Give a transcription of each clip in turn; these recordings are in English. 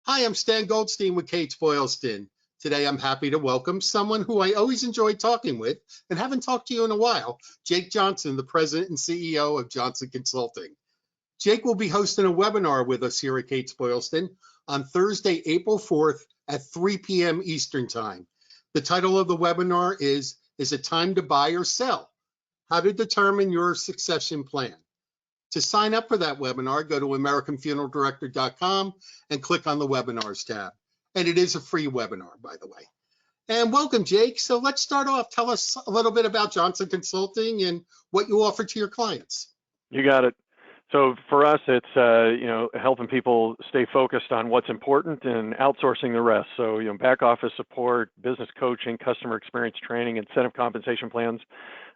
Hi, I'm Stan Goldstein with Kates-Boylston. Today, I'm happy to welcome someone who I always enjoy talking with and haven't talked to you in a while, Jake Johnson, the president and CEO of Johnson Consulting. Jake will be hosting a webinar with us here at Kates-Boylston on Thursday, April 4th at 3 p.m. Eastern Time. The title of the webinar is it time to buy or sell? How to determine your succession plan. To sign up for that webinar, go to AmericanFuneralDirector.com and click on the webinars tab. And it is a free webinar, by the way. And welcome, Jake. So let's start off. Tell us a little bit about Johnson Consulting and what you offer to your clients. You got it. So for us, it's helping people stay focused on what's important and outsourcing the rest. So back office support, business coaching, customer experience training, incentive compensation plans.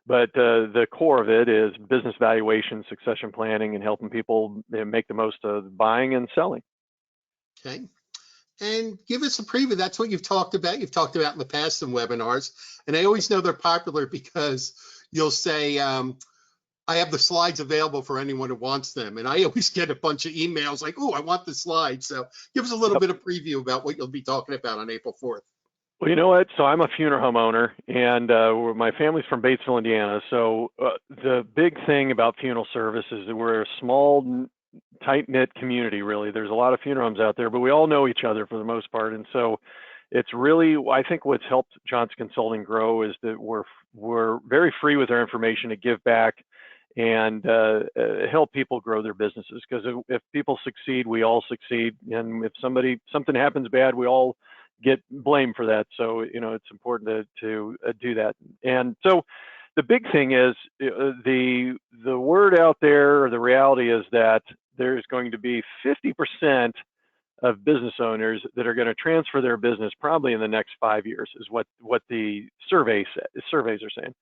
But the core of it is business valuation, succession planning, and helping people make the most of buying and selling. Okay. And give us a preview. That's what you've talked about. You've talked about in the past in webinars. And I always know they're popular because you'll say, I have the slides available for anyone who wants them. And I always get a bunch of emails like, oh, I want the slides. So give us a little bit of preview about what you'll be talking about on April 4th. Well, you know what? So I'm a funeral home owner, and my family's from Batesville, Indiana. So the big thing about funeral service is that we're a small, tight-knit community, really. There's a lot of funeral homes out there, but we all know each other for the most part. And so it's really, I think what's helped Johnson Consulting grow is that we're very free with our information to give back and help people grow their businesses. Because if people succeed, we all succeed. And if something happens bad, we all get blamed for that. So, it's important to do that. And so the big thing is the word out there, or the reality is that there's going to be 50% of business owners that are going to transfer their business probably in the next 5 years, is what the surveys are saying.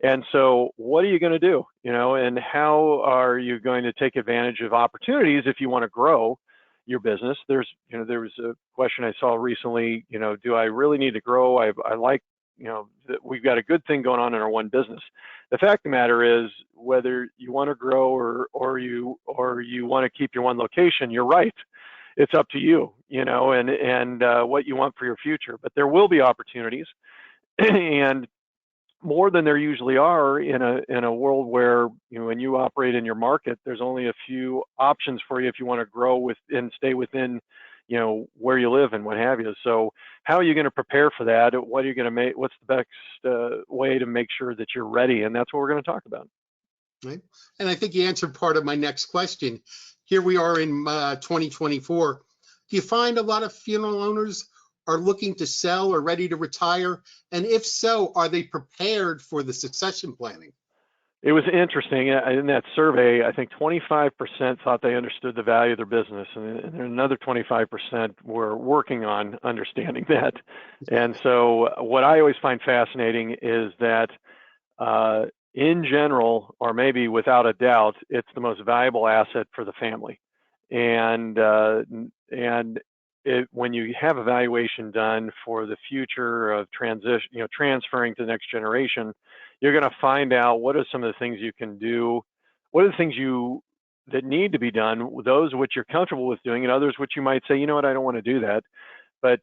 And so what are you going to do, and how are you going to take advantage of opportunities if you want to grow your business? There was a question I saw recently, do I really need to grow? I like, that we've got a good thing going on in our one business. The fact of the matter is, whether you want to grow or you want to keep your one location, you're right. It's up to you, and what you want for your future. But there will be opportunities, and more than there usually are in a world where, when you operate in your market, there's only a few options for you if you want to grow and stay within, where you live and what have you. So how are you going to prepare for that? What are you going to make? What's the best way to make sure that you're ready? And that's what we're going to talk about. Right. And I think you answered part of my next question. Here we are in 2024. Do you find a lot of funeral owners are looking to sell or ready to retire? And if so, are they prepared for the succession planning? It was interesting. In that survey, I think 25% thought they understood the value of their business, and another 25% were working on understanding that. And so what I always find fascinating is that in general, or maybe without a doubt, it's the most valuable asset for the family. And when you have evaluation done for the future of transition, transferring to the next generation, you're going to find out what are some of the things you can do, what are the things that need to be done, those which you're comfortable with doing, and others which you might say, you know what, I don't want to do that. But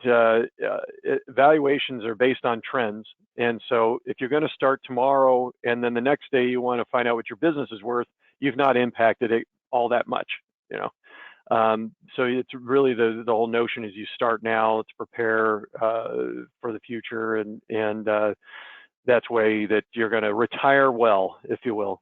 evaluations are based on trends. And so if you're going to start tomorrow and then the next day you want to find out what your business is worth, you've not impacted it all that much, So it's really the whole notion is you start now to prepare for the future, and that's way that you're going to retire well, if you will.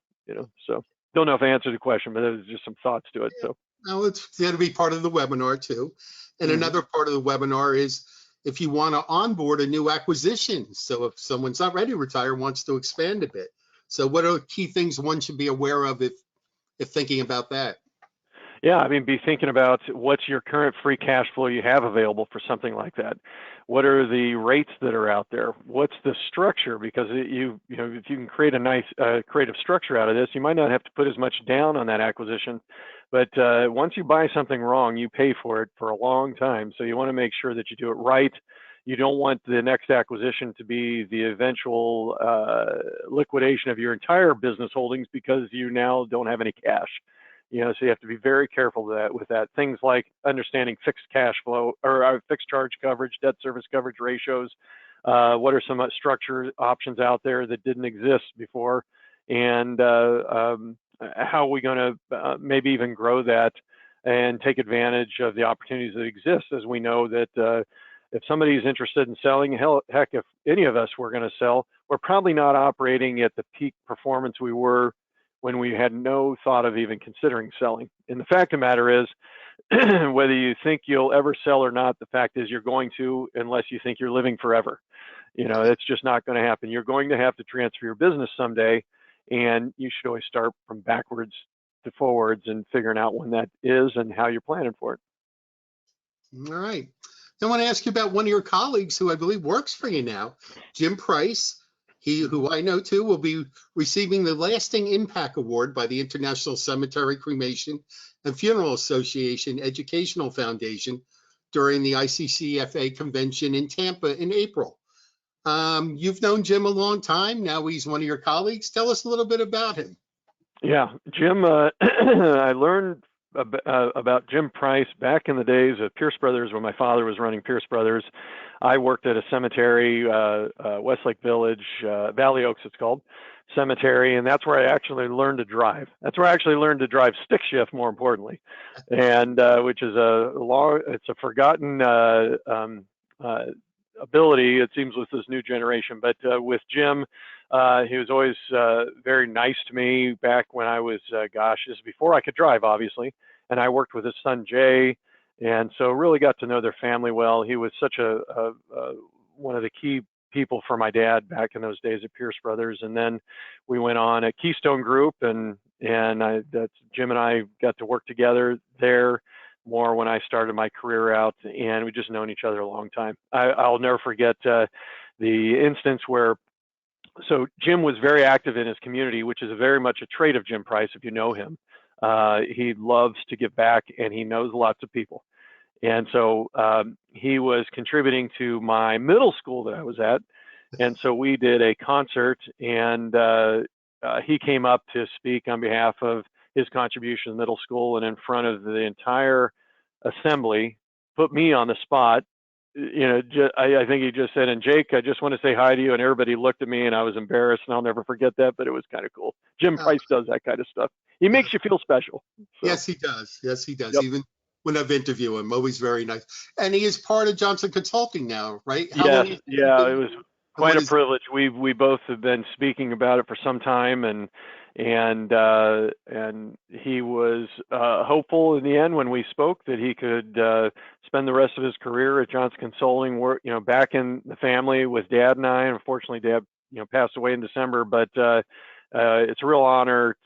So don't know if I answered the question, but there's just some thoughts to it. So now it's going to be part of the webinar too, and another part of the webinar is if you want to onboard a new acquisition. So if someone's not ready to retire, wants to expand a bit. So what are key things one should be aware of if thinking about that? Yeah, I mean, be thinking about what's your current free cash flow you have available for something like that. What are the rates that are out there? What's the structure? Because if you can create a nice creative structure out of this, you might not have to put as much down on that acquisition. But once you buy something wrong, you pay for it for a long time. So you want to make sure that you do it right. You don't want the next acquisition to be the eventual liquidation of your entire business holdings because you now don't have any cash. So you have to be very careful with that. Things like understanding fixed cash flow or fixed charge coverage, debt service coverage ratios. What are some structure options out there that didn't exist before, and how are we going to maybe even grow that and take advantage of the opportunities that exist, as we know that if somebody's interested in selling, heck, if any of us were going to sell, we're probably not operating at the peak performance we were when we had no thought of even considering selling. And the fact of the matter is, whether you think you'll ever sell or not, the fact is you're going to, unless you think you're living forever. It's just not going to happen. You're going to have to transfer your business someday, and you should always start from backwards to forwards and figuring out when that is and how you're planning for it. All right. I want to ask you about one of your colleagues who I believe works for you now, Jim Price. He, who I know too, will be receiving the Lasting Impact Award by the International Cemetery, Cremation, and Funeral Association Educational Foundation during the ICCFA convention in Tampa in April. You've known Jim a long time. Now he's one of your colleagues. Tell us a little bit about him. Yeah, Jim, I learned about Jim Price back in the days of Pierce Brothers when my father was running Pierce Brothers. I worked at a cemetery, Westlake Village, Valley Oaks it's called, cemetery, and that's where I actually learned to drive. That's where I actually learned to drive stick shift, more importantly, and which is it's a forgotten ability, it seems, with this new generation. But with Jim, he was always very nice to me back when I was, this is before I could drive, obviously, and I worked with his son, Jay, and so really got to know their family well. He was such a one of the key people for my dad back in those days at Pierce Brothers, and then we went on at Keystone Group, and Jim and I got to work together there more when I started my career out, and we just known each other a long time. I'll never forget the instance where, so Jim was very active in his community, which is very much a trait of Jim Price, if you know him. He loves to give back, and he knows lots of people. And so he was contributing to my middle school that I was at, and so we did a concert, and he came up to speak on behalf of his contribution to middle school, and in front of the entire assembly, put me on the spot. I think he just said, "And Jake, I just want to say hi to you," and everybody looked at me, and I was embarrassed, and I'll never forget that, but it was kind of cool. Jim Price does that kind of stuff. He makes you feel special. So. Yes, he does. Yes, he does. Yep. Even when I've interviewed him, always very nice. And he is part of Johnson Consulting now, right? Yes, yeah, it was quite a privilege. We both have been speaking about it for some time, and he was hopeful in the end when we spoke that he could spend the rest of his career at Johnson Consulting, work, back in the family with Dad and I. And unfortunately, Dad, passed away in December. But it's a real honor,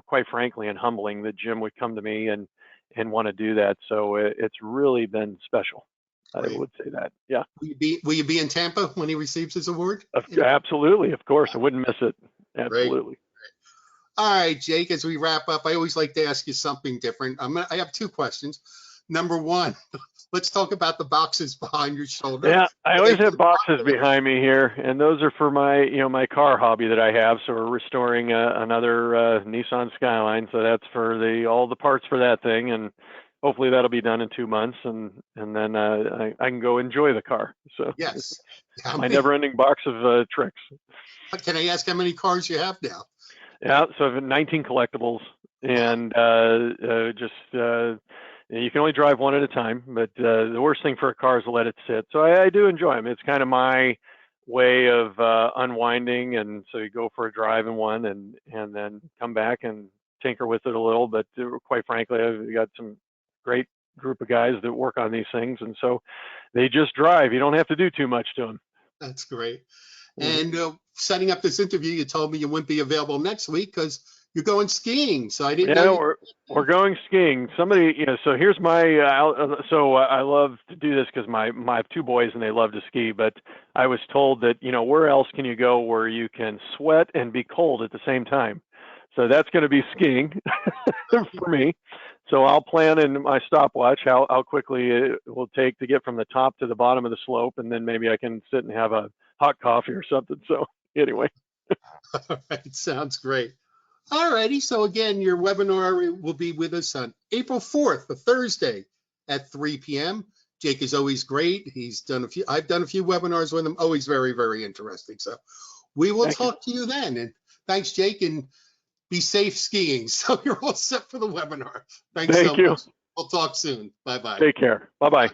quite frankly, and humbling that Jim would come to me and want to do that. So it's really been special. Great. I would say that. Yeah. Will you be in Tampa when he receives his award? Absolutely, of course. I wouldn't miss it. Absolutely. Great. All right, Jake, as we wrap up, I always like to ask you something different. I have two questions. Number one, let's talk about the boxes behind your shoulder. Yeah, I always have boxes behind me here, and those are for my, my car hobby that I have. So we're restoring another Nissan Skyline. So that's for all the parts for that thing, and hopefully that'll be done in 2 months, and then I can go enjoy the car. So yes, my never-ending box of tricks. Can I ask how many cars you have now? Yeah, so I have 19 collectibles, and you can only drive one at a time, but the worst thing for a car is to let it sit. So I do enjoy them. It's kind of my way of unwinding, and so you go for a drive in one and then come back and tinker with it a little. But quite frankly, I've got some great group of guys that work on these things, and so they just drive. You don't have to do too much to them. That's great. And setting up this interview, you told me you wouldn't be available next week because you're going skiing. So I didn't know. We're going skiing. Somebody, so here's my, I love to do this because I have two boys and they love to ski, but I was told that, where else can you go where you can sweat and be cold at the same time? So that's going to be skiing for me. So I'll plan in my stopwatch how quickly it will take to get from the top to the bottom of the slope, and then maybe I can sit and have a hot coffee or something. So anyway. All right, sounds great. All righty. So again, your webinar will be with us on April 4th, a Thursday at 3 p.m. Jake is always great. I've done a few webinars with him, always very, very interesting. So we will Thank you. talk to you then. And thanks, Jake, and be safe skiing. So you're all set for the webinar. Thanks so Thank you. much. We'll talk soon. Bye-bye. Take care. Bye-bye.